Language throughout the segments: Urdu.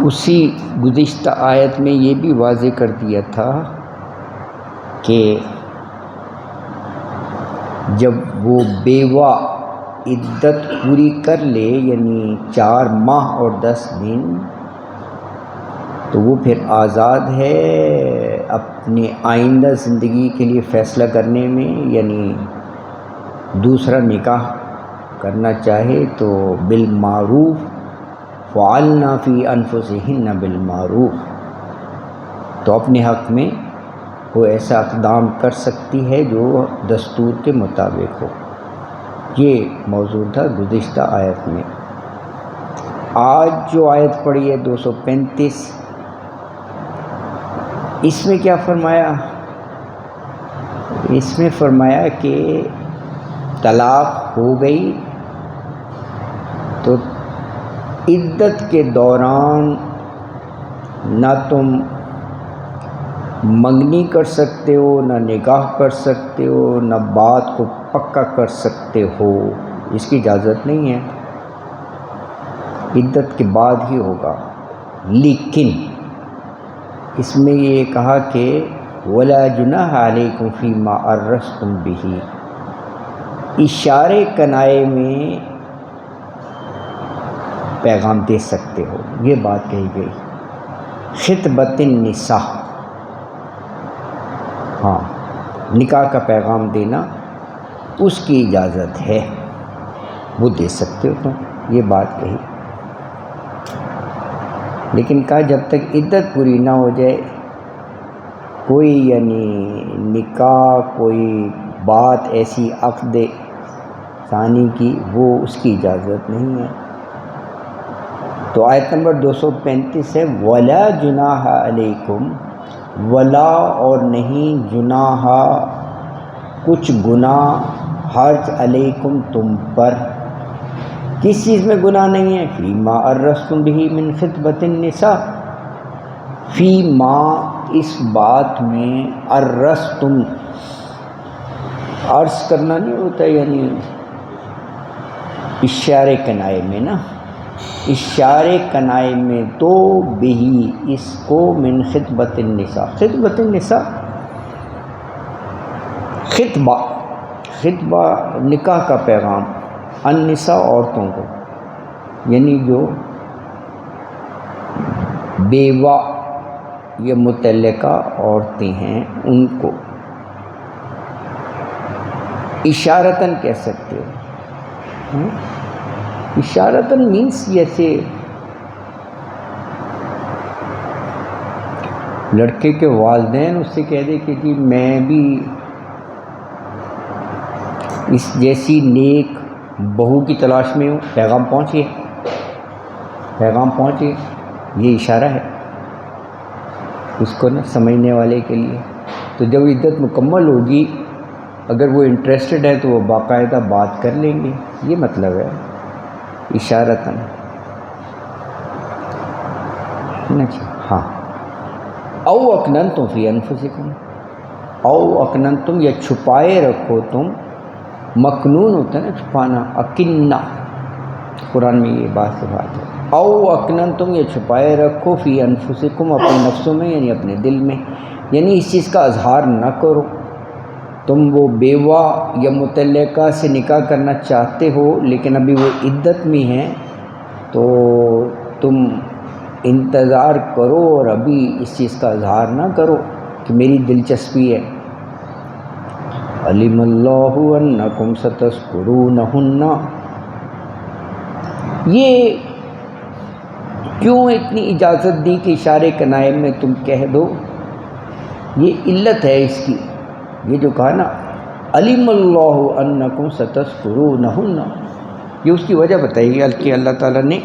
اسی گزشتہ آیت میں یہ بھی واضح کر دیا تھا کہ جب وہ بیوہ عدت پوری کر لے، یعنی 4 ماہ اور 10 دن، تو وہ پھر آزاد ہے اپنے آئندہ زندگی کے لیے فیصلہ کرنے میں، یعنی دوسرا نکاح کرنا چاہے تو بالمعروف، فعلنا فی انفسہن بالمعروف، تو اپنے حق میں وہ ایسا اقدام کر سکتی ہے جو دستور کے مطابق ہو۔ یہ موضوع تھا گزشتہ آیت میں۔ آج جو آیت پڑھی ہے 235، اس میں کیا فرمایا؟ اس میں فرمایا کہ طلاق ہو گئی تو عدت کے دوران نہ تم منگنی کر سکتے ہو، نہ نکاح کر سکتے ہو، نہ بات کو پکا کر سکتے ہو، اس کی اجازت نہیں ہے، عدت کے بعد ہی ہوگا۔ لیکن اس میں یہ کہا کہ وَلَا جُنَاحَ عَلَيْكُمْ فِي مَا عَرَّسْتُمْ بِهِ، اشارے کنائے میں پیغام دے سکتے ہو، یہ بات کہی گئی۔ خطبۃ النساء، ہاں، نکاح کا پیغام دینا اس کی اجازت ہے، وہ دے سکتے ہو تم، یہ بات کہی۔ لیکن کہا جب تک عدت پوری نہ ہو جائے، کوئی یعنی نکاح، کوئی بات ایسی عقد ثانی کی، وہ اس کی اجازت نہیں ہے۔ تو آیت نمبر 235 ہے وَلَا جُنَاحَ عَلَيْكُمْ، ولا اور نہیں، جناح کچھ گناہ، حرج، علیکم تم پر، کس چیز میں گناہ نہیں ہے؟ فی ما عرستم بہ من خطبۃ النساء، فی ما اس بات میں، عرستم عرض کرنا نہیں ہوتا، یعنی اشارے کنائے میں نا، اشارے کنائے میں، تو بہی اس کو، من خطبۃ النساء، خطبۃ النساء خطبہ، خطبہ نکاح کا پیغام، النساء عورتوں کو، یعنی جو بیوہ یا مطلقہ عورتیں ہیں ان کو اشارتاً کہہ سکتے ہو۔ اشارتاً مینس جیسے لڑکے کے والدین اس سے کہہ دے کہ جی میں بھی اس جیسی نیک بہو کی تلاش میں ہوں، پیغام پہنچے، پیغام پہنچے، یہ اشارہ ہے اس کو نا سمجھنے والے کے لیے۔ تو جب عدت مکمل ہوگی، اگر وہ انٹرسٹڈ ہے تو وہ باقاعدہ بات کر لیں گے، یہ مطلب ہے اشارتاً۔ ہاں، او اکننتم فی انفسکم، او اکننتم یا چھپائے رکھو تم، مکنون ہوتا ہے نا چھپانا، اکنہ، قرآن میں یہ بات سے بات ہے۔ او اکننتم یا چھپائے رکھو، فی انفسکم اپنے نفسوں میں، یعنی اپنے دل میں، یعنی اس چیز کا اظہار نہ کرو۔ تم وہ بیوہ یا مطلقہ سے نکاح کرنا چاہتے ہو لیکن ابھی وہ عدت میں ہیں، تو تم انتظار کرو اور ابھی اس چیز کا اظہار نہ کرو کہ میری دلچسپی ہے۔ علم اللہ انکم ستذکرونہن، یہ کیوں اتنی اجازت دی کہ اشارے کنائے میں تم کہہ دو؟ یہ علت ہے اس کی، یہ جو کہا نا علم اللہ انکم ستذکرونہن، یہ اس کی وجہ بتائی ہے کہ اللہ تعالیٰ نے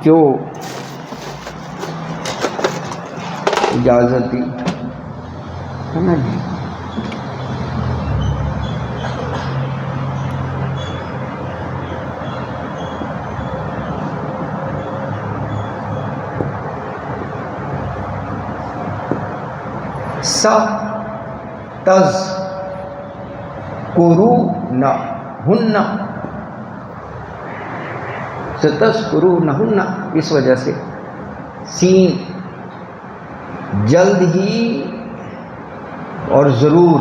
کیوں اجازت دی ہے نا جی۔ ستذکرونہن، اس وجہ سے سین جلد ہی اور ضرور،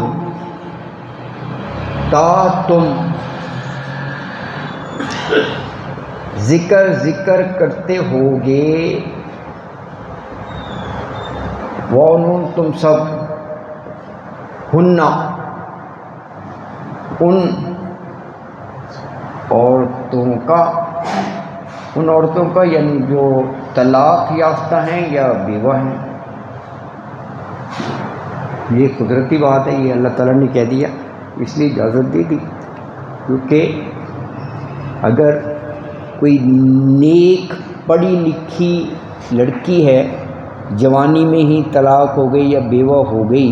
تا تم ذکر کرتے ہوگے، وَنُون تم سب، ہننا ان عورتوں کا یعنی جو طلاق یافتہ ہیں یا بیوہ ہیں. یہ قدرتی بات ہے، یہ اللہ تعالیٰ نے کہہ دیا، اس لیے اجازت دے دی. کیونکہ اگر کوئی نیک پڑھی لکھی لڑکی ہے، جوانی میں ہی طلاق ہو گئی یا بیوہ ہو گئی،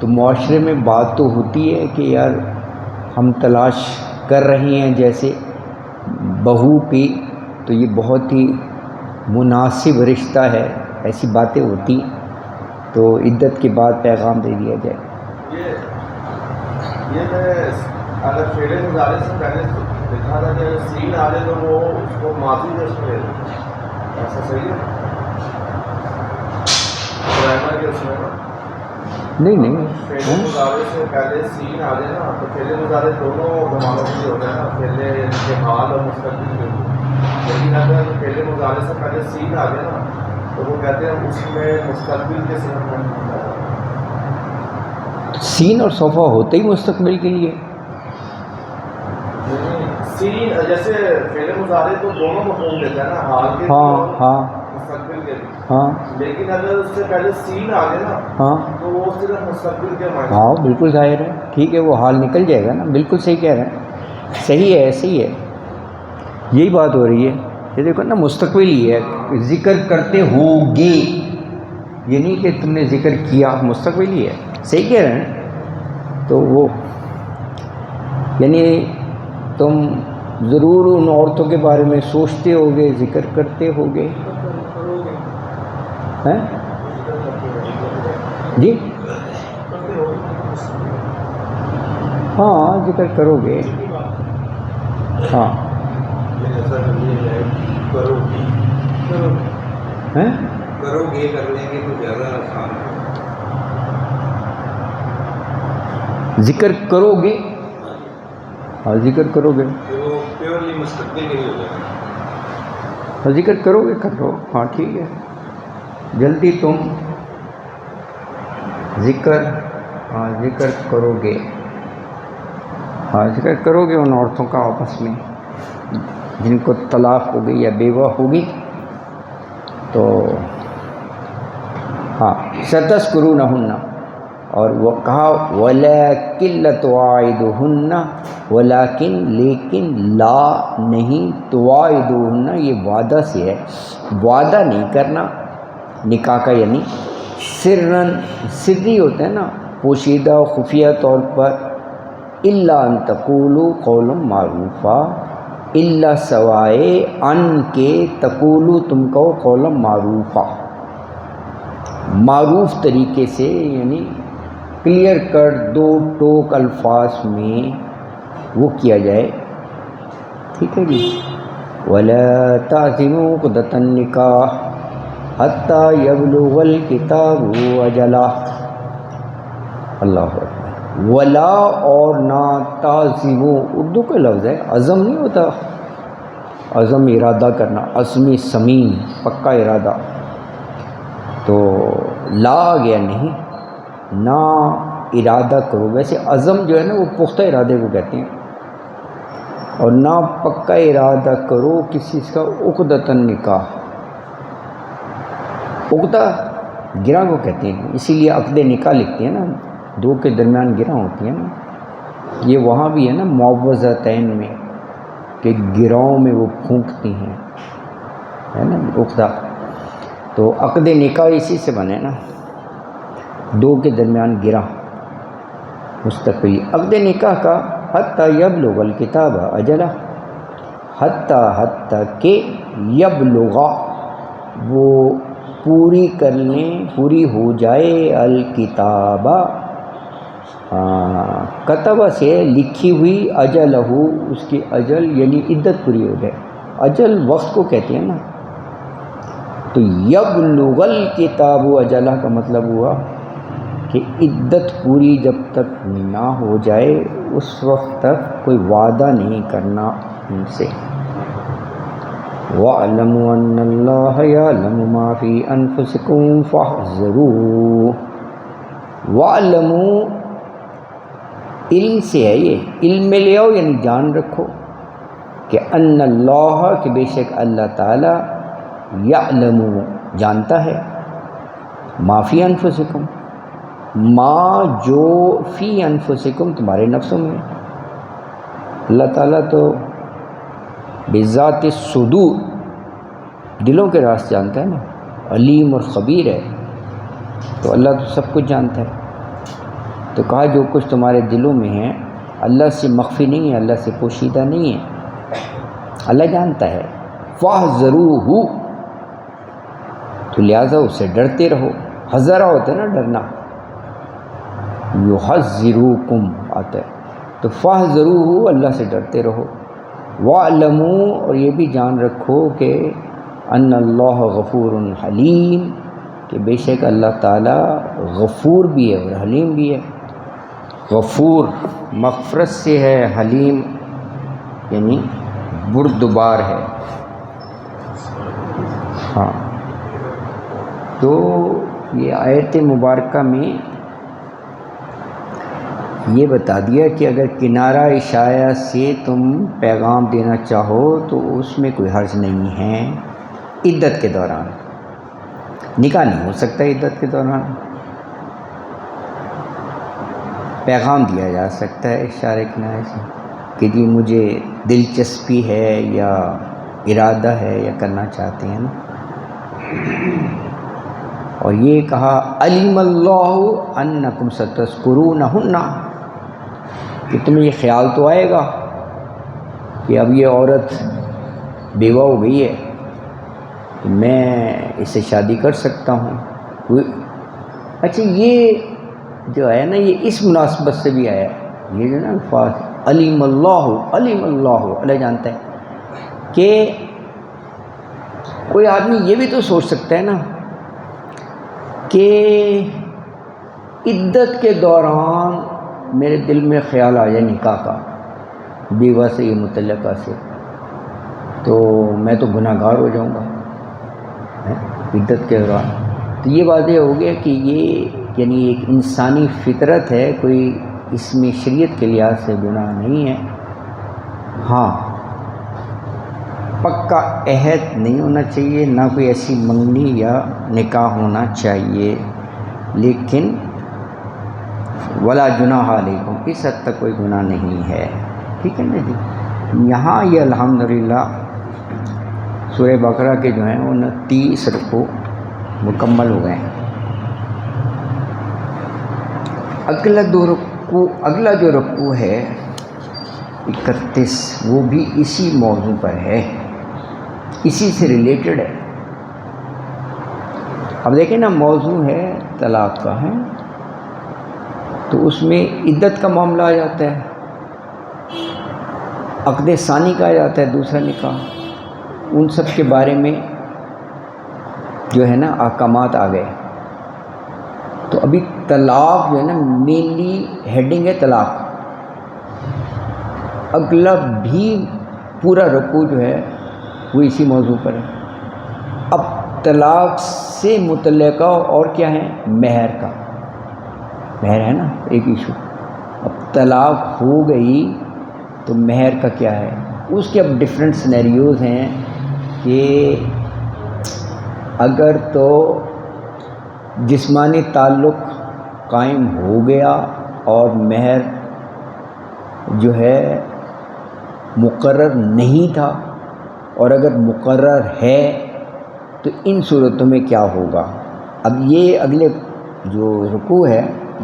تو معاشرے میں بات تو ہوتی ہے کہ یار ہم تلاش کر رہے ہیں جیسے بہو کی، تو یہ بہت ہی مناسب رشتہ ہے، ایسی باتیں ہوتی، تو عدت کے بعد پیغام دے دیا جائے. یہ اگر فعل مضارع سے پہلے لکھا تھا کہ سین آ جائے تو وہ اس کو ماضی میں اس میں ایسا صحیح ہے؟ گرامر کے اس میں نہیں فعل مضارع سے پہلے سین آ جائے نا، تو فعل مضارع دونوں زمانوں کے لیے ہوتا ہے نا، فعل کے حال اور مستقبل کے. لیکن اگر فعل مضارع سے پہلے سین آ جائے نا تو وہ کہتے ہیں اس میں مستقبل کے صرف میں سین اور صوفہ ہوتے ہی مستقبل کے لیے. سین جیسے فعل مضارع تو دونوں مفہوم دیتا ہے نا، حال کے ہاں مستقبل کے لیے. ہاں لیکن اگر اس سے پہلے سین آ گئے نا تو وہ صرف مستقبل کے معنی. ہاں بالکل ظاہر ہے، ٹھیک ہے، وہ حال نکل جائے گا نا. بالکل صحیح کہہ رہے ہیں، صحیح ہے، صحیح ہے، یہی بات ہو رہی ہے. یہ دیکھو نا مستقبل ہی ہے، ذکر کرتے ہوگے، یہ نہیں کہ تم نے ذکر کیا، مستقبل ہی ہے. صحیح کہہ رہے ہیں. تو وہ یعنی تم ضرور ان عورتوں کے بارے میں سوچتے ہوگے، ذکر کرتے ہوگے. جی ہاں ذکر کرو گے. ہاں کرو گے، کر لیں گے تو زیادہ آسان ہے. ذکر کرو گے، ہاں ذکر کرو گے، وہ پیورلی مستقبل کے لیے ہو جائے گا. ہاں ذکر کرو گے، کر لو، ہاں ٹھیک ہے. جلدی تم ذکر کرو گے، ہاں ذکر کرو گے ان عورتوں کا آپس میں جن کو طلاق ہو گئی یا بیوہ ہوگی. تو ہاں ستذکرونہن، اور وہ کہا ولیکن لتواعدوہن، ولیکن لیکن، لا نہیں، تواعدوہن یہ وعدہ سے ہے، وعدہ نہیں کرنا نکاح کا، یعنی سرن سری ہوتا ہے نا، پوشیدہ خفیہ طور پر. الا ان تقولوا قولا معروفا، الا سوائے ان کے تقولوا تم کہو قولا معروفا، معروف طریقے سے، یعنی کلیئر کٹ دو ٹوک الفاظ میں وہ کیا جائے. ٹھیک ہے جی. وَلَا تَعْزِمُوا عُقْدَةَ النِّكَاحِ حَتَّى يَبْلُغَ الْكِتَابُ أَجَلَهُ. اللہ اکبر. ولا اور نہ، تعزمو اردو کا لفظ ہے، عزم نہیں ہوتا، عزم ارادہ کرنا، عزم صمیم، پکا ارادہ. تو لا آ گیا نہیں، نہ ارادہ کرو. ویسے عزم جو ہے نا وہ پختہ ارادے کو کہتے ہیں، اور نہ پکا ارادہ کرو کسی چیز کا. عقدۃ النکاح، عقدہ گرہ کو کہتے ہیں، اسی لیے عقد نکاح لکھتے ہیں نا، دو کے درمیان گرہ ہوتی ہیں نا. یہ وہاں بھی ہے نا معوضتین میں، کہ گرہوں میں وہ پھونکتی ہیں، ہے نا عقدہ. تو عقد نکاح اسی سے بنے نا، دو کے درمیان گرہ مستقل. عقد نکاح کا حتی یبلغ الکتاب اجلہ، حتی کہ یبلغ وہ پوری کر لیں، پوری ہو جائے، الکتاب کتبہ سے لکھی ہوئی، اجلہ اس کی اجل یعنی عدت پوری ہو جائے. اجل وقت کو کہتے ہیں نا، تو یبلغ الکتاب اجلہ کا مطلب ہوا کہ عدت پوری جب تک نہ ہو جائے اس وقت تک کوئی وعدہ نہیں کرنا ان سے۔ وَاعْلَمُوا أَنَّ اللَّهَ يَعْلَمُ مَا فِي أَنفُسِكُمْ فَاحْذَرُوهُ۔ وَاعْلَمُوا علم سے ہے، یہ علم میں لے آؤ یعنی جان رکھو کہ ان اللہ کہ بے شک اللہ تعالی یعلم جانتا ہے، ما فی انفسکم ما جو فی انفسکم تمہارے نفسوں میں۔ اللہ تعالیٰ تو بذات الصدور دلوں کے راز جانتا ہے نا، علیم اور خبیر ہے، تو اللہ تو سب کچھ جانتا ہے۔ تو کہا جو کچھ تمہارے دلوں میں ہے اللہ سے مخفی نہیں ہے، اللہ سے پوشیدہ نہیں ہے، اللہ جانتا ہے۔ فاحذروہ تو لہٰذا اس سے ڈرتے رہو، حذرہ ہوتا ہے نا ڈرنا، یحذروکم آتا ہے، تو فاحذروہ اللہ سے ڈرتے رہو۔ وَاعْلَمُوا اور یہ بھی جان رکھو کہ ان اللہ غفور حلیم کہ بے شک اللہ تعالیٰ غفور بھی ہے اور حلیم بھی ہے۔ غفور مغفرت سے ہے، حلیم یعنی بردبار ہے۔ ہاں تو یہ آیت مبارکہ میں یہ بتا دیا کہ اگر کنارہ عشاء سے تم پیغام دینا چاہو تو اس میں کوئی حرج نہیں ہے عدت کے دوران۔ نکاح نہیں ہو سکتا عدت کے دوران، پیغام دیا جا سکتا ہے اشارے کنارے سے کہ جی مجھے دلچسپی ہے یا ارادہ ہے یا کرنا چاہتے ہیں نا۔ اور یہ کہا علم اللہ انکم ستذکرونہن کہ تمہیں یہ خیال تو آئے گا کہ اب یہ عورت بیوہ ہو گئی ہے تو میں اس سے شادی کر سکتا ہوں۔ اچھا یہ جو ہے نا یہ اس مناسبت سے بھی آیا ہے، یہ جو نا الفاظ علم اللہ اللہ جانتا ہے کہ کوئی آدمی یہ بھی تو سوچ سکتا ہے نا کہ عدت کے دوران میرے دل میں خیال آ جائے نکاح کا بیوہ سے یا متعلقہ سے، تو میں تو گناہ گار ہو جاؤں گا عدت کے دوران۔ تو یہ واضح ہو گیا کہ یہ یعنی ایک انسانی فطرت ہے، کوئی اس میں شریعت کے لحاظ سے گناہ نہیں ہے۔ ہاں پکا عہد نہیں ہونا چاہیے، نہ کوئی ایسی منگنی یا نکاح ہونا چاہیے، لیکن ولا جناح علیکم اس حد تک کوئی گناہ نہیں ہے، ٹھیک ہے نا جی۔ یہاں یہ الحمدللہ سورہ بقرہ کے جو ہیں 29 رکوع مکمل ہو گئے ہیں۔ اگلا جو رکوع ہے 31 وہ بھی اسی موضوع پر ہے، اسی سے ریلیٹڈ ہے۔ اب دیکھیں نا موضوع ہے طلاق کا ہے تو اس میں عدت کا معاملہ آ جاتا ہے، عقد ثانی کا آ جاتا ہے دوسرا نکاح، ان سب کے بارے میں جو ہے نا احکامات آ گئے۔ تو ابھی طلاق جو ہے نا مینلی ہیڈنگ ہے طلاق، اگلا بھی پورا رکوع جو ہے وہ اسی موضوع پر ہے۔ اب طلاق سے متعلقہ اور کیا ہے؟ مہر کا، مہر ہے نا ایک ایشو۔ اب طلاق ہو گئی تو مہر کا کیا ہے، اس کے اب ڈفرینٹ سینیریوز ہیں کہ اگر تو جسمانی تعلق قائم ہو گیا اور مہر جو ہے مقرر نہیں تھا، اور اگر مقرر ہے تو ان صورتوں میں کیا ہوگا۔ اب یہ اگلے جو رکوع ہے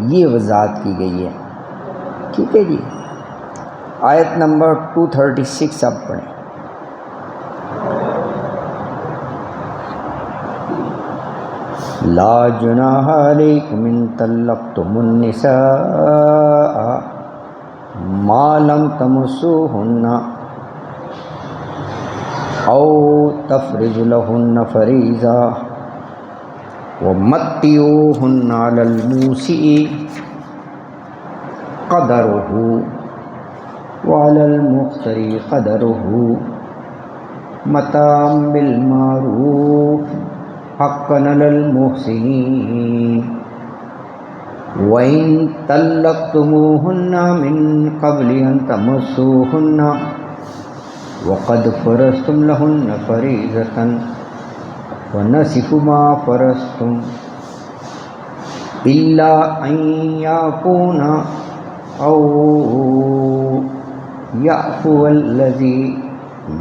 یہ وضاحت کی گئی ہے، ٹھیک ہے جی۔ آیت نمبر 236 اب پڑھیں۔ لا جناح علیکم ان طلقتم النساء ما لم تمسوہن او تفرض لهن فریضہ ومتعوهن علی الموسع قدرہ وعلی المقتر قدرہ متاعا بالمعروف حقا علی المحسنین وَإِن طَلَّقْتُمُوهُنَّ مِن قَبْلِ أَن تَمَسُّوهُنَّ وَقَدْ فَرَضْتُمْ لَهُنَّ فَرِيضَةً فَنِصْفُ مَا فَرَضْتُمْ إِلَّا أَن يَعْفُونَ أَوْ يَعْفُوَ الَّذِي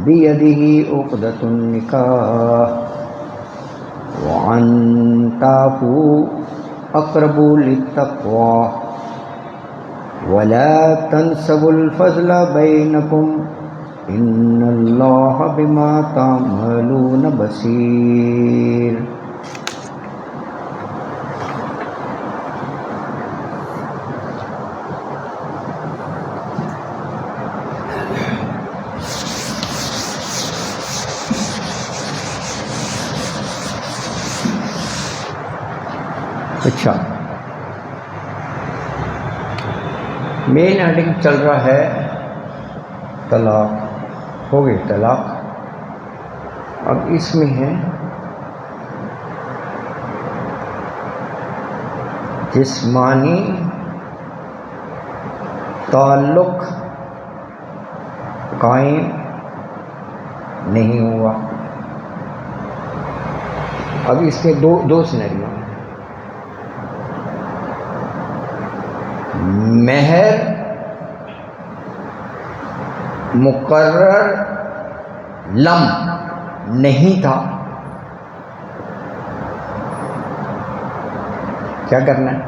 بِيَدِهِ عُقْدَةُ النِّكَاحِ وَأَن تَعْفُوا اقرب للتقوى ولا تنسبوا الفضل بينكم ان اللہ بما تعملون بصیر. اچھا، مین ہیڈنگ چل رہا ہے طلاق. ہو گئی طلاق. اب اس میں ہے جسمانی تعلق قائم نہیں ہوا. اب اس میں دو سینیریو ہیں. مہر مقرر لم نہیں تھا، کیا کرنا ہے؟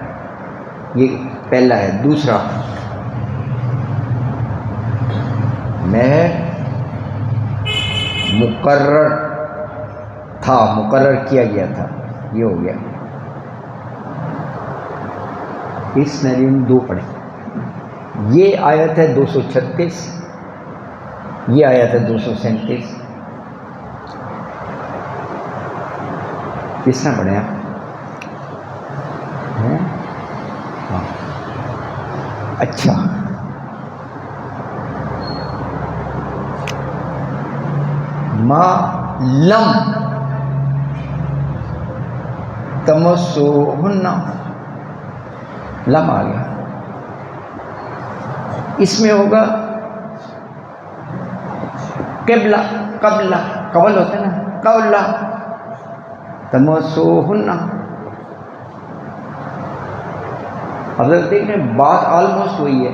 یہ پہلا ہے. دوسرا، مہر مقرر تھا، مقرر کیا گیا تھا، یہ ہو گیا. اس سینیریو میں دو پڑھیں. یہ آیت ہے 236، یہ آیت ہے 237. کس طرح پڑھیں آپ؟ ہاں اچھا. ما لم تمسوہن، لم آ گیا. اس میں ہوگا قبلہ، قبل ہوتا ہے نا، قبل تمسوہن. اب دیکھ رہے ہیں بات آلموسٹ وہی ہے.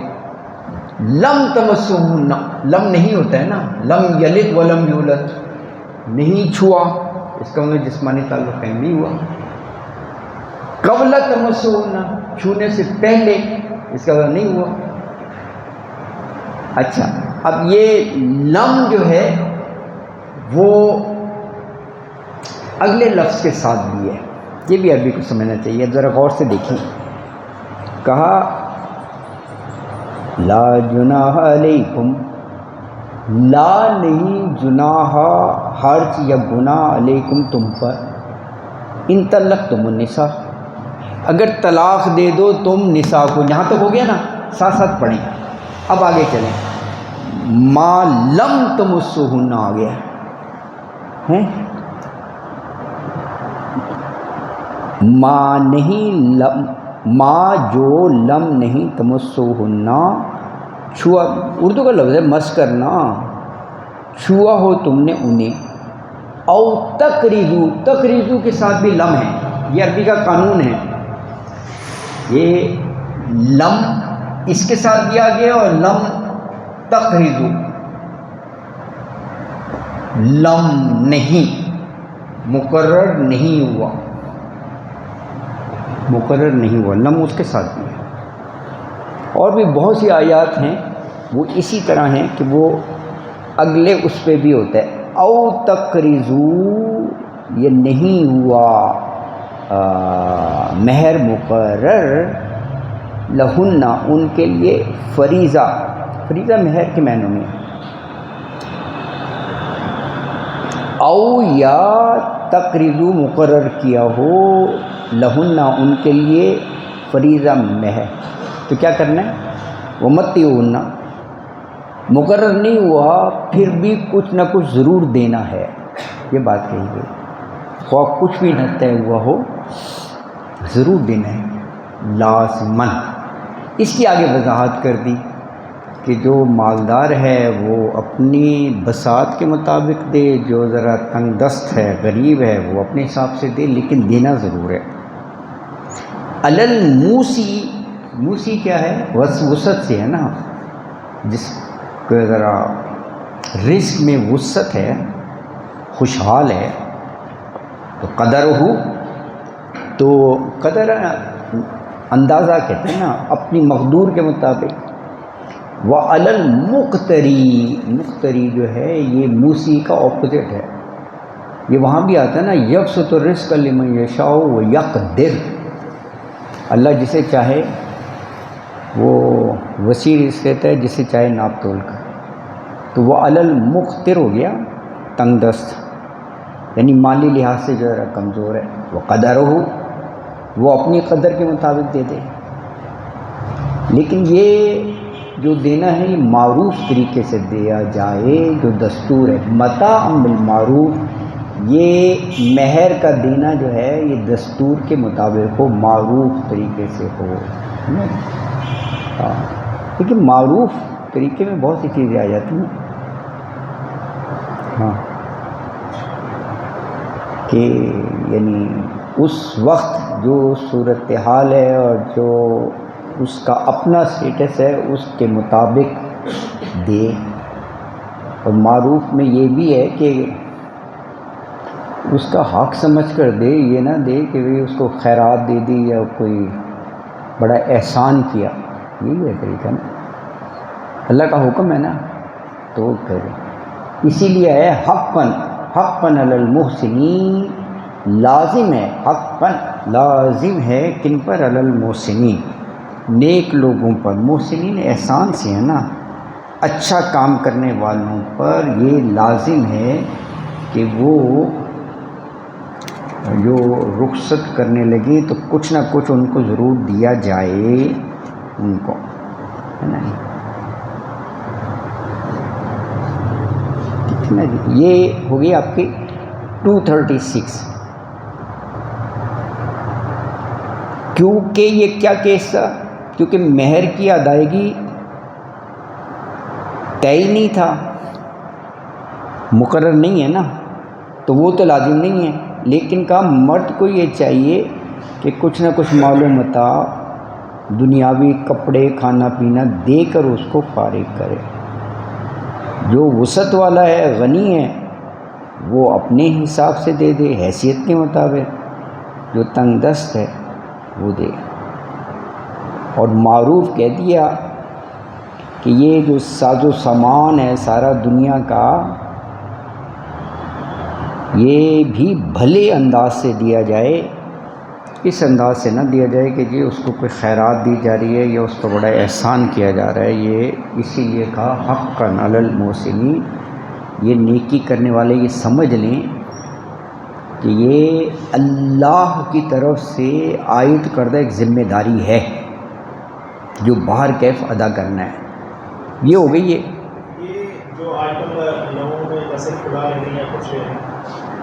لم تمسوہن، لم نہیں ہوتا ہے نا، لم یلد ولم یولد، نہیں چھوا، اس کا مطلب جسمانی تعلق کہیں بھی ہوا. قبل تمسوہن، چھونے سے پہلے، اس کا مطلب نہیں ہوا. اچھا، اب یہ لم جو ہے وہ اگلے لفظ کے ساتھ بھی ہے. یہ بھی عربی کو سمجھنا چاہیے. ذرا غور سے دیکھیں. کہا لا جناح علیکم، لا نہیں، جناح حرج یا گناہ، علیکم تم پر، ان طلقتم النساء، اگر طلاق دے دو تم نساء کو. یہاں تک ہو گیا نا، ساتھ ساتھ پڑھیں. اب آگے چلیں. ما لم تمسوہن آ گیا ہے، ما نہیں، لم، ما جو لم نہیں، تمسوہن چھوا، اردو کا لفظ ہے مس کرنا، چھوا ہو تم نے انہیں. او تقریضو، تقریضو کے ساتھ بھی لم ہے. یہ عربی کا قانون ہے. یہ لم اس کے ساتھ بھی آ گیا اور لم تقریضو، لم نہیں، مقرر نہیں ہوا، مقرر نہیں ہوا، لم اس کے ساتھ بھی ہے. اور بھی بہت سی آیات ہیں وہ اسی طرح ہیں کہ وہ اگلے اس پہ بھی ہوتا ہے. او تقریضو، یہ نہیں ہوا مہر مقرر، لہن ان کے لیے، فریضہ، فریضہ مہر کے معنوں میں. او یا تقریضو مقرر کیا ہو لہن ان کے لیے فریضہ مہر، تو کیا کرنا ہے؟ ومتعوہن، مقرر نہیں ہوا پھر بھی کچھ نہ کچھ ضرور دینا ہے، یہ بات کہی گئی، خواہ کچھ بھی نہ طے ہوا ہو ضرور دینا ہے لازماً۔ اس کی آگے وضاحت کر دی کہ جو مالدار ہے وہ اپنی بساط کے مطابق دے، جو ذرا تنگ دست ہے غریب ہے وہ اپنے حساب سے دے، لیکن دینا ضرور ہے۔ علل موسی، موسی کیا ہے؟ وسعت سے ہے نا، جس کو ذرا رزق میں وسعت ہے، خوشحال ہے، تو قدر ہو، تو قدر اندازہ کہتے ہیں نا، اپنی مقدور کے مطابق۔ وعلی المقتری، مقتری جو ہے یہ موسی کا اپوزٹ ہے، یہ وہاں بھی آتا ہے نا، یبسط الرزق لمن یشاء ویقدر، اللہ جسے چاہے وہ وسیع رزق دیتا ہے، جسے چاہے ناپ تول کر، تو وہ علی المقتر ہو گیا تنگ دست، یعنی مالی لحاظ سے جو ہے کمزور ہے، وہ قدر ہو، وہ اپنی قدر کے مطابق دے دے۔ لیکن یہ جو دینا ہے یہ معروف طریقے سے دیا جائے، جو دستور ہے، متاع بالمعروف، یہ مہر کا دینا جو ہے یہ دستور کے مطابق ہو، معروف طریقے سے ہو۔ ہاں، لیکن معروف طریقے میں بہت سی چیزیں آ جاتی ہیں، ہاں، کہ یعنی اس وقت جو صورتحال ہے اور جو اس کا اپنا سٹیٹس ہے اس کے مطابق دے۔ اور معروف میں یہ بھی ہے کہ اس کا حق سمجھ کر دے، یہ نہ دے کہ بھئی اس کو خیرات دے دی یا کوئی بڑا احسان کیا، یہی ہے طریقہ نا، اللہ کا حکم ہے نا تو کرے۔ اسی لیے ہے حقاً، حقاً علی المحسنین، لازم ہے، حقاً لازم ہے کن پر؟ علی المحسنین، نیک لوگوں پر، محسنین احسان سے ہے نا، اچھا کام کرنے والوں پر یہ لازم ہے کہ وہ جو رخصت کرنے لگے تو کچھ نہ کچھ ان کو ضرور دیا جائے، ان کو، ہے نا۔ کتنا جی؟ یہ ہو گئی آپ کی 236۔ کیونکہ یہ کیا کیس تھا؟ کیونکہ مہر کی ادائیگی طے نہیں تھا، مقرر نہیں ہے نا، تو وہ تو لازم نہیں ہے، لیکن کہا مرد کو یہ چاہیے کہ کچھ نہ کچھ مال و متاع، دنیاوی کپڑے کھانا پینا دے کر اس کو فارغ کرے۔ جو وسعت والا ہے، غنی ہے، وہ اپنے حساب سے دے دے حیثیت کے مطابق، جو تنگ دست ہے وہ دے۔ اور معروف کہہ دیا کہ یہ جو ساز و سامان ہے سارا دنیا کا، یہ بھی بھلے انداز سے دیا جائے، اس انداز سے نہ دیا جائے کہ جی اس کو کوئی خیرات دی جا رہی ہے یا اس کو بڑا احسان کیا جا رہا ہے۔ یہ اسی لیے کہا حقاً علی المحسنین، یہ نیکی کرنے والے یہ سمجھ لیں کہ یہ اللہ کی طرف سے عائد کردہ ایک ذمہ داری ہے جو باہر کیف ادا کرنا ہے۔ یہ ہو گئی ہے یہ جو آج کل لوگوں میں جیسے کھلا لینے یا کچھ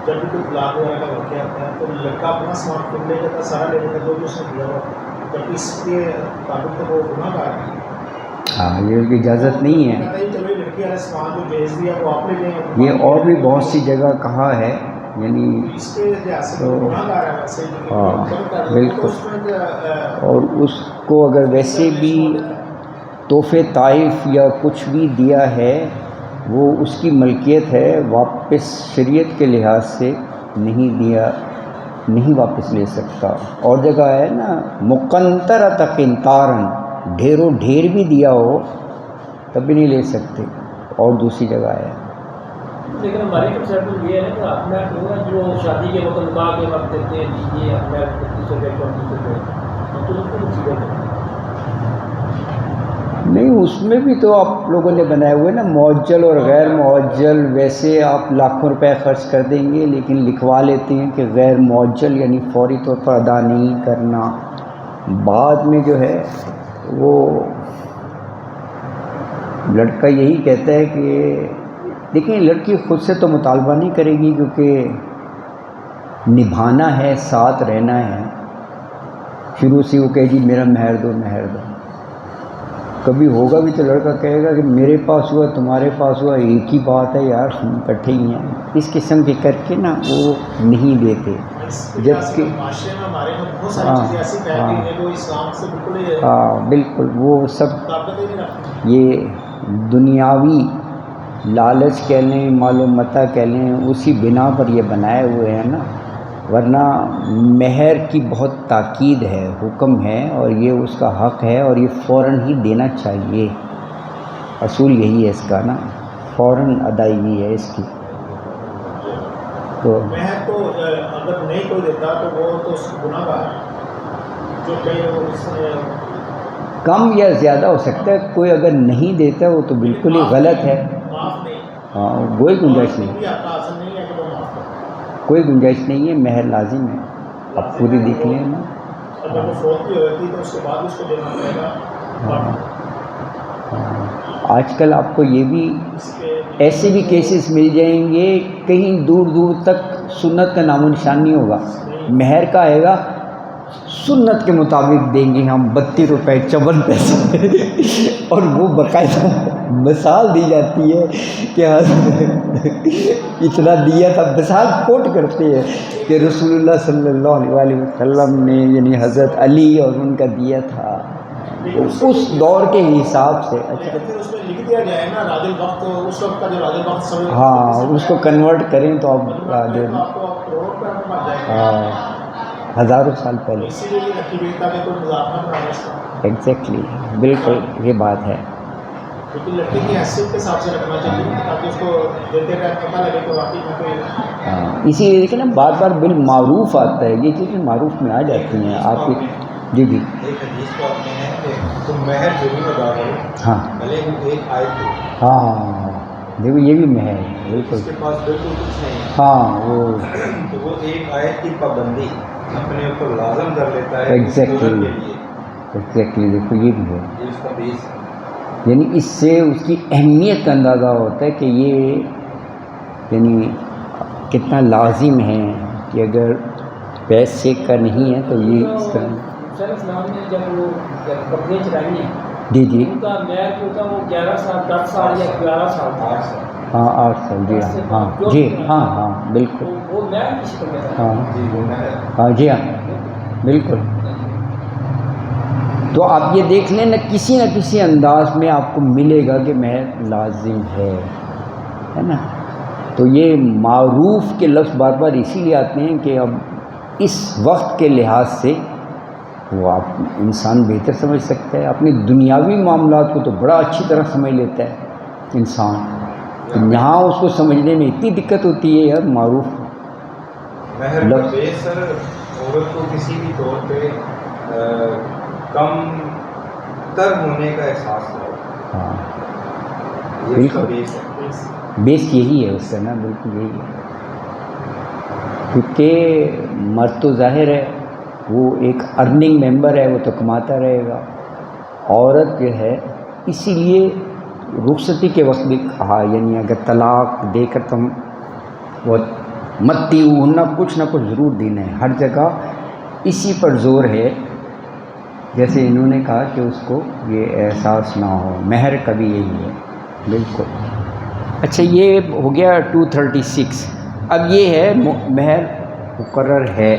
جب بھی کوئی طلاق وغیرہ کا واقعہ آتا ہے تو لڑکا اپنا سامان خود لے جاتا ہے، سارا لے جاتا ہے جو بھی اس نے دیا ہوا، جب اس کے تعلق تو وہ گناہ گار ہے۔ ہاں، یہ اس کی اجازت نہیں ہے۔ کہتا ہے چلو لڑکی والے سامان جو بھیج دیا وہ آپ لے لیں، یہ اور بھی بہت سی جگہ کہا ہے، یعنی اس کے لحاظ سے تو گناہ گار ہے ویسے، ہاں بالکل۔ اور اس کو اگر ویسے بھی تحفے طائف یا کچھ بھی دیا ہے وہ اس کی ملکیت ہے، واپس شریعت کے لحاظ سے نہیں دیا، نہیں واپس لے سکتا۔ اور جگہ ہے نا مقنطرۃ قنطارن، ڈھیروں ڈھیر بھی دیا ہو تب بھی نہیں لے سکتے، اور دوسری جگہ ہے۔ لیکن ہماری کنسپٹ یہ ہے کہ اپنا جو شادی کے وقت نکاح کے وقت دیتے ہیں دیجیے اپنا 2500 روپئے 3400 روپئے، تو اس کو مصیبت ہے۔ نہیں، اس میں بھی تو آپ لوگوں نے بنائے ہوئے نا معجل اور غیر معجل. ویسے آپ لاکھوں روپے خرچ کر دیں گے لیکن لکھوا لیتے ہیں کہ غیر معجل یعنی فوری طور پر ادا نہیں کرنا. بعد میں جو ہے وہ لڑکا یہی کہتا ہے کہ دیکھیں لڑکی خود سے تو مطالبہ نہیں کرے گی کیونکہ نبھانا ہے، ساتھ رہنا ہے. شروع سے وہ کہے گی میرا مہر دو مہر دو. کبھی ہوگا بھی تو لڑکا کہے گا کہ میرے پاس ہوا تمہارے پاس ہوا ایک ہی بات ہے یار، ہم اکٹھے ہی ہیں. اس قسم کے کر کے نا وہ نہیں دیتے. جبکہ معاشرے میں ہمارے میں بہت ساری چیزیں ایسی پھیلتی ہیں جو اسلام سے بالکل ہاں بالکل وہ سب طاقت ہی نہیں رکھتی. یہ دنیاوی لالچ کہہ لیں، مال و متاع کہہ لیں، اسی بنا پر یہ بنائے ہوئے ہیں نا. ورنہ مہر کی بہت تاکید ہے، حکم ہے، اور یہ اس کا حق ہے اور یہ فوراً ہی دینا چاہیے. اصول یہی ہے اس کا نا، فوراً ادائیگی ہے اس کی. تو مہر تو اگر نہیں کوئی دیتا تو وہ تو گناہ گار ہے. جو کئی اس نے کم یا زیادہ ہو سکتا ہے، کوئی اگر نہیں دیتا وہ تو بالکل ہی غلط ہے. معاف نہیں، ہاں کوئی گنجائش نہیں، بھی آپ کا حاصل نہیں ہے کہ وہ معاف کرے. کوئی گنجائش نہیں ہے. مہر لازم ہے، اب پوری دیکھ لیں نا. اگر وہ فوت بھی ہوتی تو اس کے بعد اس کو دینا پڑے گا. ہاں. آج کل آپ کو یہ بھی اس کے ایسے بھی کیسز مل جائیں گے، کہیں دور دور تک سنت کا نام و نشان نہیں ہوگا. مہر کا آئے گا سنت کے مطابق دیں گے ہم 32 روپے 54 پیسے اور وہ باقاعدہ مثال دی جاتی ہے کہ اتنا دیا تھا. مثال کوٹ کرتے ہیں کہ رسول اللہ صلی اللہ علیہ وسلم نے یعنی حضرت علی اور ان کا دیا تھا اس دور کے حساب سے. اچھا پھر اس میں لکھ دیا جائے نا راج الوقت، اس وقت کا جو راج الوقت سمجھ ہاں اس کو کنورٹ کریں تو آپ جو آپ کو کروڑ روپے میں بن جائے گا. ہاں ہزاروں سال پہلے. اسی لیے یہ رکھی گئی تاکہ کوئی مذاق نہ بنائے اس کا. ایگزیکٹلی بالکل یہ بات ہے. کیونکہ لڑکی کی حیثیت کے حساب سے رکھنا چاہیے تاکہ اس کو دیتے ٹائم پتہ لگے کہ واقعی میں کوئی ہاں اسی لیے دیکھیں نا بار بار بالمعروف آتا ہے، یہ چیزیں معروف میں آ جاتی ہیں آپ کی. جی جی ایک حدیث کو آپ نے ہے کہ تم مہر ضرور ادا کرو، ہاں بھلے وہ ایک آیت ہو. ہاں ہاں دیکھو یہ بھی میں ہے بالکل. اس کے پاس بالکل کچھ نہیں ہے ہاں وہ تو وہ ایک آیت کی پابندی اپنے اوپر لازم کر لیتا ہے ایگزیکٹلی کے لیے. ایگزیکٹلی دیکھو یہ بھی ہے. یہ اس کا بیس ہے. یعنی اس سے اس کی اہمیت کا اندازہ ہوتا ہے کہ یہ یعنی کتنا لازم ہے کہ اگر پیسے کا نہیں ہے تو یہ اس طرح. اسلام نے جب وہ کپڑے چلائی ہیں جی جی ان کا مہر جو تھا وہ 11 سال 10 سال یا 11 سال تھا. 8 سال. ہاں 8 سال جی ہاں جی ہاں ہاں بالکل. وہ مہر کس کو کہتا ہے؟ ہاں جی وہ مہر. ہاں جی ہاں بالکل. تو آپ یہ دیکھ لیں نا کسی انداز میں آپ کو ملے گا کہ مہر لازم ہے نا. تو یہ معروف کے لفظ بار بار اسی لیے آتے ہیں کہ اب اس وقت کے لحاظ سے وہ آپ انسان بہتر سمجھ سکتا ہے. اپنے دنیاوی معاملات کو تو بڑا اچھی طرح سمجھ لیتا ہے انسان. یہاں اس کو سمجھنے میں اتنی دقت ہوتی ہے یار معروف مہر کا بیس سر عورت کو کسی بھی طور پہ کم تر ہونے کا احساس ہو. ہاں یہ اس کا بالکل بیس ہے. بیس یہی ہے اس کا نا، بالکل یہی ہے. کیونکہ مرد تو ظاہر ہے وہ ایک ارننگ ممبر ہے، وہ تو کماتا رہے گا. عورت جو ہے اسی لیے رخصتی کے وقت بھی کہا یعنی اگر طلاق دے کر تم وہ متی ہونا کچھ نہ کچھ ضرور دینا ہے. ہر جگہ اسی پر زور ہے جیسے انہوں نے کہا کہ اس کو یہ احساس نہ ہو. مہر کا بھی یہی ہے بالکل. اچھا یہ ہو گیا 236. اب یہ ہے مہر مقرر ہے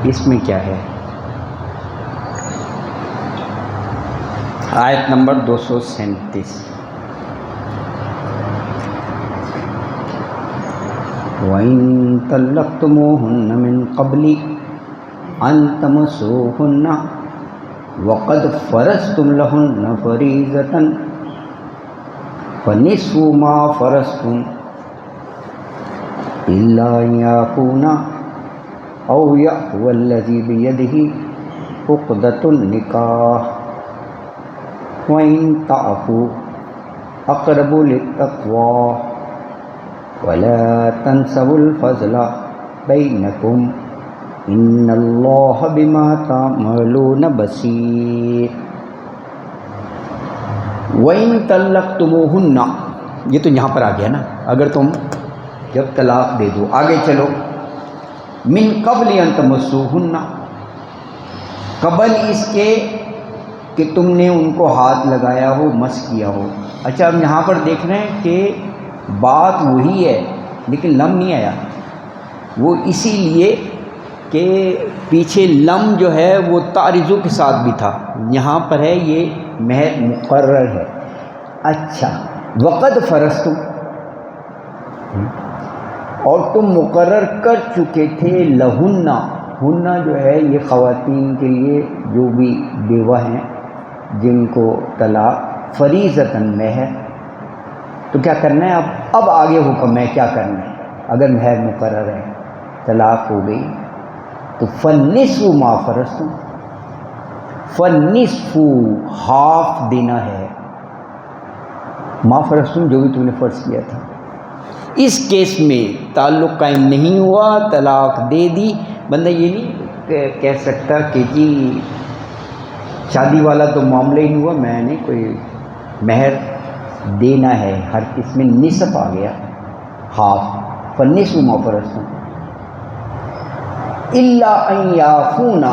اس میں کیا ہے؟ آیت نمبر 237. وَإِن طَلَّقْتُمُوهُنَّ مِن قَبْلِ أَن تَمَسُّوهُنَّ وَقَدْ فَرَضْتُمْ لَهُنَّ فَرِيضَةً فَنِصْفُ مَا فَرَضْتُمْ إِلَّا أَن يَعْفُونَ أَوْ يَعْفُوَ الَّذِي بِيَدِهِ عقدۃ النکاح وَإِن تَعْفُوا أَقْرَبُ لِلتَّقْوَىٰ وَلَا تَنْسَوُا الْفَضْلَ بَيْنَكُمْ إِنَّ اللَّهَ بِمَا تَعْمَلُونَ بَصِيرٌ۔ وَإِن طَلَّقْتُمُوهُنَّ، یہ تو یہاں پر آ گیا نا، اگر تم جب طلاق دے دو، آگے چلو، من قبل ان تمسوهن، قبل اس کے کہ تم نے ان کو ہاتھ لگایا ہو، مس کیا ہو۔ اچھا اب یہاں پر دیکھ رہے ہیں کہ بات وہی ہے لیکن لم نہیں آیا، وہ اسی لیے کہ پیچھے لم جو ہے وہ تعرضوں کے ساتھ بھی تھا، یہاں پر ہے یہ مہر مقرر ہے۔ اچھا وقد فرضتم، اور تم مقرر کر چکے تھے، لہن، ہنہ جو ہے یہ خواتین کے لیے جو بھی بیوہ ہیں جن کو طلاق فریضتاً مہر، تو کیا کرنا ہے اب آگے حکم ہے کیا کرنا ہے۔ اگر مہر مقرر ہے، طلاق ہو گئی، تو فالنصف ما فرضتم، فالنصف ہاف دینا ہے، ما فرضتم جو بھی تم نے فرض کیا تھا۔ اس کیس میں تعلق قائم نہیں ہوا، طلاق دے دی، بندہ یہ نہیں کہہ سکتا کہ جی شادی والا تو معاملہ ہی نہیں ہوا، میں نے کوئی مہر دینا ہے، ہر کس میں نصف آ گیا، ہاف، فالنصف ما فرضتم الا ان یعفون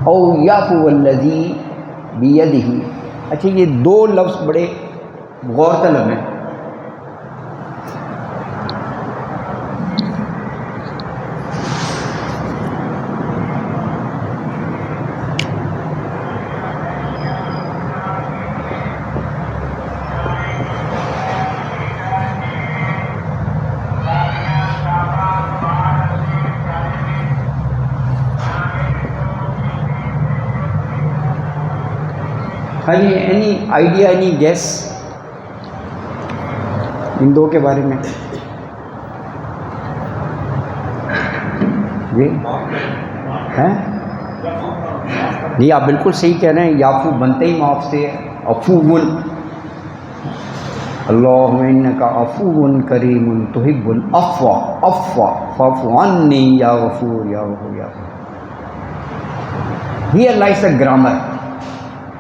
او یعفو الذی بیدہ۔ اچھا یہ دو لفظ بڑے غور طلب ہیں۔ اینی آئیڈیا، اینی گیس ان دو کے بارے میں؟ جی ہیں نہیں، آپ بالکل صحیح کہہ رہے ہیں، یعفو بنتے ہی معاف سے ہے، عفوٌ، اللہم انک عفو کریم تحب العفو فاعف عنی یا غفور یا غفور یا غفور۔ ہیئر لائز اے گرامر۔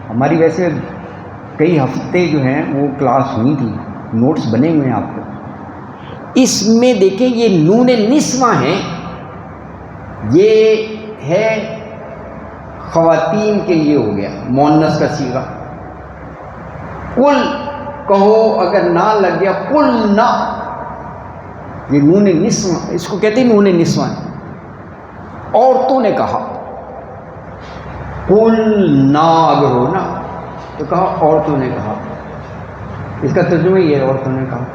ہماری ویسے کئی ہفتے جو ہیں وہ کلاس ہوئی تھی، نوٹس بنے ہوئے ہیں آپ کو، اس میں دیکھیں یہ نون نسوہ ہیں، یہ ہے خواتین کے لیے ہو گیا مؤنث کا صیغہ۔ قل کہو، اگر نہ لگ گیا قل نہ، یہ نون نسوہ، اس کو کہتے ہیں نون نسوہ۔ عورتوں نے کہا، قل نہ اگر ہو نا تو کہا عورتوں نے کہا، اس کا ترجمہ یہ ہے عورتوں نے کہا۔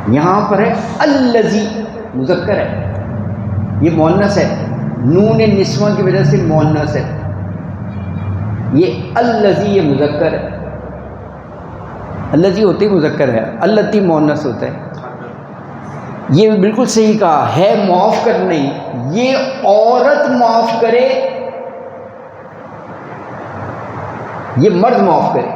یہاں پر ہے الذی، مذکر ہے، یہ مؤنث ہے، نون نسوہ کی وجہ سے مؤنث ہے، یہ الذی یہ مذکر ہے، الذی ہوتے ہی مذکر ہے، اللتی مؤنث ہوتا ہے۔ یہ بالکل صحیح کہا ہے، معاف کر نہیں، یہ عورت معاف کرے، یہ مرد معاف کرے۔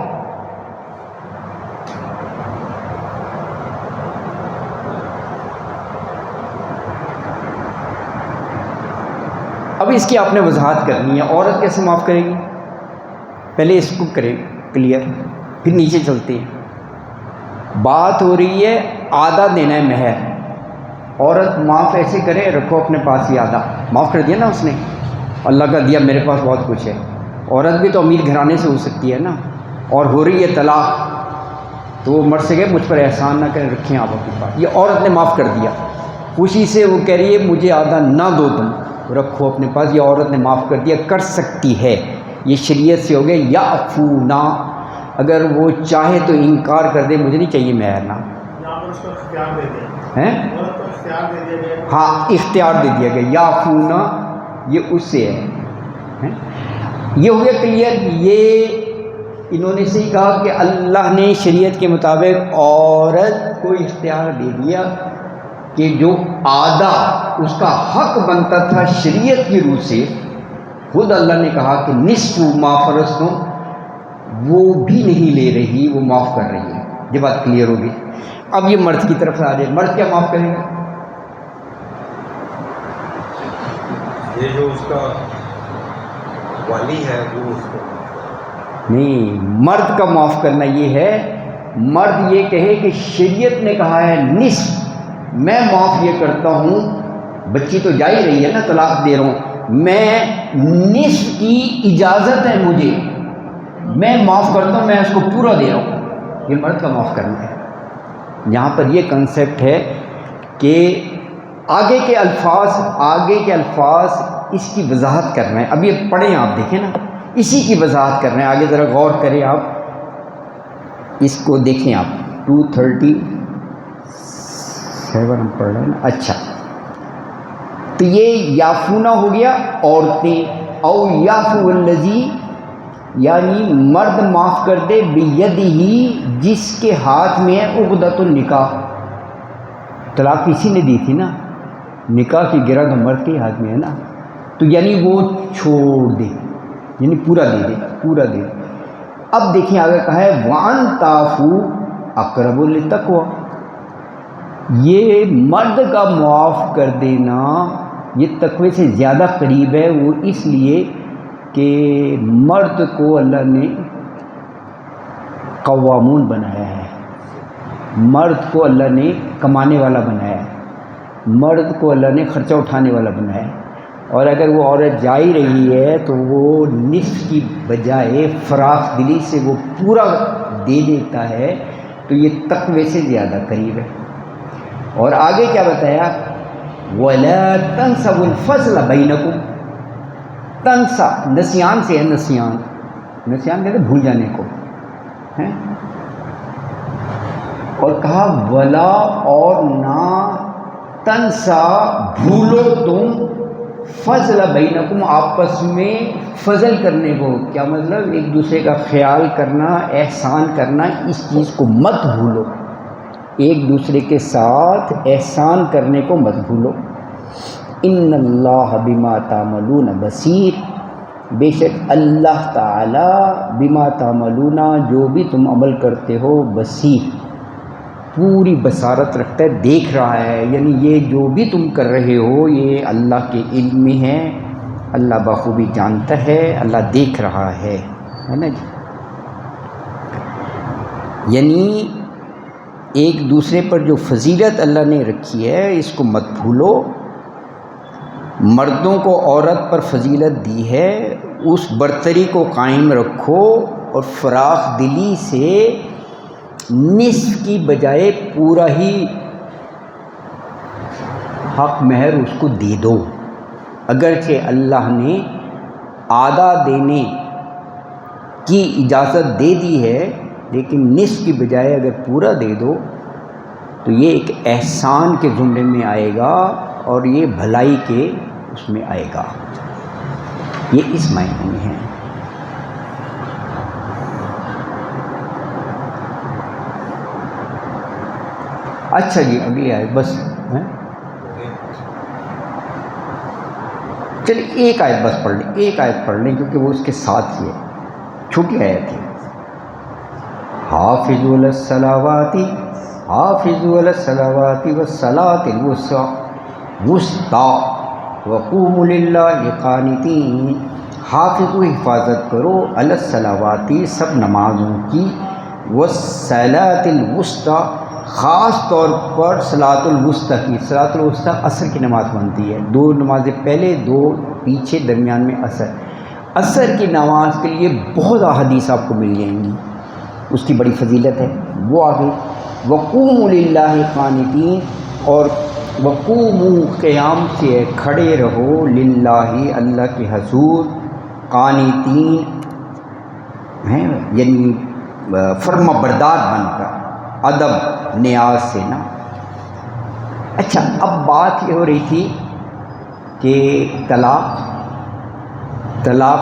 اب اس کی آپ نے وضاحت کرنی ہے، عورت کیسے معاف کرے گی، پہلے اس کو کریں کلیئر، پھر نیچے چلتے ہیں۔ بات ہو رہی ہے آدھا دینا ہے مہر، عورت معاف ایسے کرے، رکھو اپنے پاس ہی آدھا، معاف کر دیا نا اس نے، اللہ کا دیا میرے پاس بہت کچھ ہے۔ عورت بھی تو امیر گھرانے سے ہو سکتی ہے نا، اور ہو رہی ہے طلاق، تو وہ مرد سے کہ مجھ پر احسان نہ کریں، رکھیں آپ اپنے پاس، یہ عورت نے معاف کر دیا، خوشی سے وہ کہہ رہی ہے مجھے آدھا نہ دو، تم رکھو اپنے پاس، یہ عورت نے معاف کر دیا، کر سکتی ہے، یہ شریعت سے ہو گیا۔ یعفونا، اگر وہ چاہے تو انکار کر دے، مجھے نہیں چاہیے مہر نہ، یہاں پر اس کو اختیار دے دیا، ہیں عورت کو اختیار دے دیا گیا۔ ہاں اختیار دے دیا گیا، یعفونا یہ اس سے ہے، ہیں؟ یہ ہو گیا کلیئر۔ یہ انہوں نے صحیح کہا کہ اللہ نے شریعت کے مطابق عورت کو اختیار دے دیا کہ جو آدھا اس کا حق بنتا تھا شریعت کی روح سے، خود اللہ نے کہا کہ نصف ما فرضتم وہ بھی نہیں لے رہی، وہ معاف کر رہی ہے۔ یہ بات کلیئر ہوگی۔ اب یہ مرد کی طرف سے آ جائے، مرد کیا معاف کرے گا؟ یہ جو اس کا والی ہے وہ اس کو نہیں، مرد کا معاف کرنا یہ ہے، مرد یہ کہے کہ شریعت نے کہا ہے نصف، میں معاف یہ کرتا ہوں، بچی تو جا ہی رہی ہے نا، طلاق دے رہا ہوں، میں نصف کی اجازت ہے مجھے، میں معاف کرتا ہوں، میں اس کو پورا دے رہا ہوں۔ یہ مرد کا معاف کرنا ہے۔ یہاں پر یہ کنسیپٹ ہے کہ آگے کے الفاظ اس کی وضاحت کر رہے ہیں۔ اب یہ پڑھیں، آپ دیکھیں نا، اسی کی وضاحت کر رہے ہیں۔ آگے ذرا غور کریں، آپ اس کو دیکھیں، آپ 237 ہم پڑھ رہے ہیں نا۔ اچھا، تو یہ یافونا ہو گیا عورتیں، او یافو الذی، یعنی مرد معاف کر دے بیدہ، جس کے ہاتھ میں ہے عقدۃ النکاح، طلاق اسی نے دی تھی نا، نکاح کی گرہ تو مرد کے ہاتھ میں ہے نا، تو یعنی وہ چھوڑ دے، یعنی پورا دے دے، پورا دے دے۔ اب دیکھیں آگے کہا ہے وَأَن تَعْفُوا أَقْرَبُ لِلتَّقْوَىٰ، یہ مرد کا معاف کر دینا یہ تقوی سے زیادہ قریب ہے، وہ اس لیے کہ مرد کو اللہ نے قوامون بنایا ہے، مرد کو اللہ نے کمانے والا بنایا ہے، مرد کو اللہ نے خرچہ اٹھانے والا بنایا ہے، اور اگر وہ عورت جا ہی رہی ہے تو وہ نصف کی بجائے فراخ دلی سے وہ پورا دے دیتا ہے، تو یہ تقوی سے زیادہ قریب ہے۔ اور آگے کیا بتایا؟ وَلَا تَنْسَوُا الْفَضْلَ بَيْنَكُمْ، تنسا نسیان سے ہے، نسیان کہتے ہیں بھول جانے کو ہیں، اور کہا ولا، اور نہ تنسا بھولو تم، فضل بینکم، آپس میں فضل کرنے کو، کیا مطلب؟ ایک دوسرے کا خیال کرنا، احسان کرنا، اس چیز کو مت بھولو، ایک دوسرے کے ساتھ احسان کرنے کو مت بھولو۔ ان اللہ بما تعملون بصیر، بے شک اللہ تعالی بما تعملون، جو بھی تم عمل کرتے ہو، بصیر، پوری بصارت رکھتا ہے، دیکھ رہا ہے، یعنی یہ جو بھی تم کر رہے ہو یہ اللہ کے علم میں ہے، اللہ بخوبی جانتا ہے، اللہ دیکھ رہا ہے نا جی۔ یعنی ایک دوسرے پر جو فضیلت اللہ نے رکھی ہے اس کو مت بھولو، مردوں کو عورت پر فضیلت دی ہے، اس برتری کو قائم رکھو، اور فراخ دلی سے نصف کی بجائے پورا ہی حق مہر اس کو دے دو، اگرچہ اللہ نے آدھا دینے کی اجازت دے دی ہے، لیکن نصف کی بجائے اگر پورا دے دو تو یہ ایک احسان کے زمرے میں آئے گا، اور یہ بھلائی کے اس میں آئے گا، یہ اس معنی میں ہے۔ اچھا جی، اگلی آیت بس ہیں، چلیے ایک آیت بس پڑھ لیں، ایک آیت پڑھ لیں کیونکہ وہ اس کے ساتھ ہی ہے، چھوٹی آیت ہے۔ حافظوا علی الصلوات، حافظوا علی الصلوات والصلاۃ الوسطی وقوموا للہ قانتین، حافظوا، حفاظت کرو، علی الصلوات، سب نمازوں کی، والصلاۃ الوسطی، خاص طور پر صلاۃ الوسطی کی، صلاۃ الوسطی عصر کی نماز بنتی ہے، دو نمازیں پہلے، دو پیچھے، درمیان میں عصر کی نماز کے لیے بہت احادیث آپ کو مل جائیں گی، اس کی بڑی فضیلت ہے، وہ آگے وقوموا للہ قانتین، اور وقوموا قیام سے کھڑے رہو، للہ اللہ کے حضور، قانتین ہیں یعنی فرما بردار بن کر، ادب نیاز سے نا۔ اچھا، اب بات یہ ہو رہی تھی کہ طلاق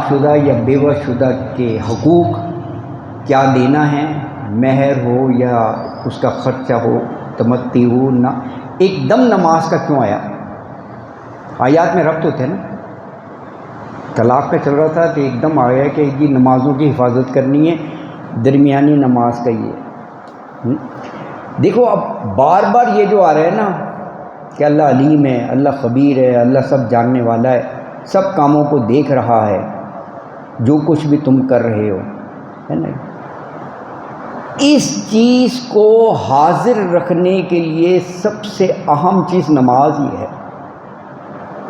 شدہ یا بیوہ شدہ کے حقوق کیا دینا ہے، مہر ہو یا اس کا خرچہ ہو، تمتع ہو نہ، ایک دم نماز کا کیوں آیا؟ آیات میں ربط ہوتے ہیں نا، طلاق کا چل رہا تھا تو ایک دم آ گیا کہ یہ نمازوں کی حفاظت کرنی ہے، درمیانی نماز کا یہ دیکھو اب بار بار یہ جو آ رہا ہے نا کہ اللہ علیم ہے، اللہ خبیر ہے، اللہ سب جاننے والا ہے، سب کاموں کو دیکھ رہا ہے، جو کچھ بھی تم کر رہے ہو، ہے نا، اس چیز کو حاضر رکھنے کے لیے سب سے اہم چیز نماز ہی ہے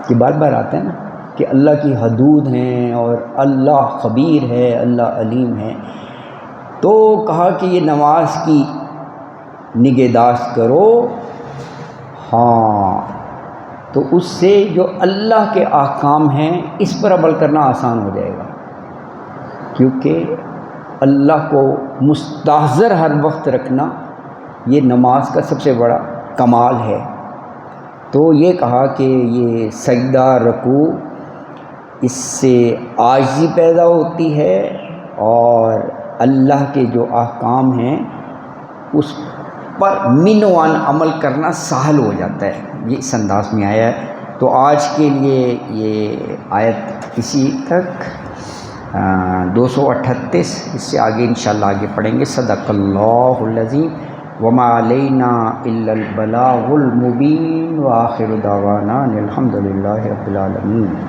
کہ بار بار آتا ہے نا کہ اللہ کی حدود ہیں اور اللہ خبیر ہے، اللہ علیم ہے، تو کہا کہ یہ نماز کی نگہداشت کرو، ہاں، تو اس سے جو اللہ کے احکام ہیں اس پر عمل کرنا آسان ہو جائے گا، کیونکہ اللہ کو مستحضر ہر وقت رکھنا یہ نماز کا سب سے بڑا کمال ہے۔ تو یہ کہا کہ یہ سجدہ رکوع اس سے عاجزی پیدا ہوتی ہے اور اللہ کے جو احکام ہیں اس پر منوان عمل کرنا سہل ہو جاتا ہے، یہ اس انداز میں آیا ہے۔ تو آج کے لیے یہ آیت اسی تک 238، اس سے آگے انشاءاللہ آگے پڑھیں گے۔ صدق اللہ العظیم وما علینا الا البلاغ المبین وآخر دعوانا الحمد للہ رب العالمین۔